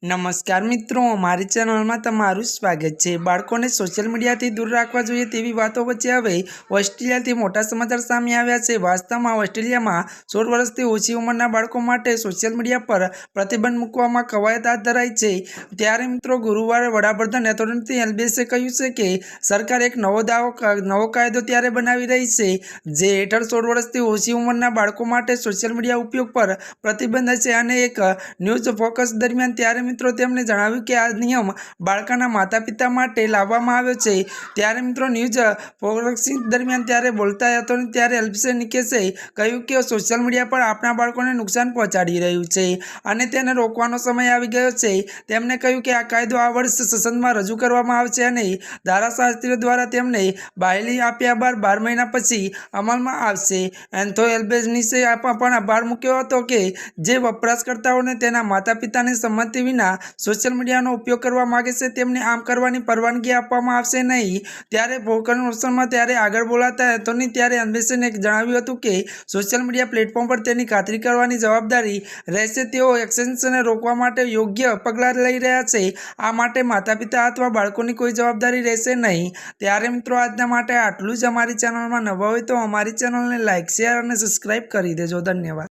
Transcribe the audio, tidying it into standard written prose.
नमस्कार मित्रों, अमारी चेनल में तमारुं स्वागत है। बाळकोने सोशल मीडिया थी दूर रखवा जोईए तेवी वातो वच्चे हवे ऑस्ट्रेलिया थी मोटा समाचार सामे आव्या छे। वास्तव में ऑस्ट्रेलिया में 16 वर्षथी ओછી उंमરના बाळको माटे सोशल मीडिया पर प्रतिबंध मूकवामां कवायत हाथ धराई छे। त्यारे मित्रों, गुरुवारे वडाप्रधान एंथोनी एल्बेनिसे कह्युं छे के सरकार एक नवो कायदो त्यारे बनावी रही छे जे हेठळ 16 वर्षथी ओછી उंमરના बाळको माटे सोशल मीडिया उपयोग पर प्रतिबंध हशे। અને एक न्यूज फोकस दरमियान त्यारे मित्रों तेमणे जणाव्युं के आ नियम बाळकाना माता पिता माटे लाववामां आव्यो छे। त्यारे मित्रों न्यूज फोकस दरमियान त्यारे बोलता एंथोनी त्यारे एल्बेनिसे कह्युं के सोशल मीडिया पर आपणा बाळकोने नुकसान पहोंचाडी रह्युं छे अने तेने रोकवानो समय आवी गयो छे। तेमणे कह्युं के आ कायदो आ वर्ष संसदमां रजू करवामां आवशे अने धाराशास्त्रीओ द्वारा तेमणे बाहेली आप्या बाद 12 महीना पछी अमलमां आवशे। एंथोनी एल्बेनिसे पण भार मूक्यो हतो के जे वपराशकर्ताओने तेना माता पितानी संमति विना सोशल मीडियानो उपयोग करवा मांगे छे तेमने आम करवानी परवानगी आपवामां आवशे नहीं। त्यारे फोकसमां त्यारे आगळ बोलाता एंथोनी त्यारे एल्बेनिसे जणाव्युं हतुं के सोशल मीडिया प्लेटफॉर्म पर तेनी खातरी करवानी जवाबदारी रहेशे। तेओ एक्सेसने रोकवा माटे योग्य पगलां लई रह्या छे। आ माटे माता पिता अथवा बाळकोनी कोई जवाबदारी रहेशे नहीं। त्यारे मित्रों, आजना माटे आटलुं ज। अमारी चेनलमां नवा होय तो अमारी चेनलने लाइक शेर अने सब्सक्राइब करी देजो। धन्यवाद।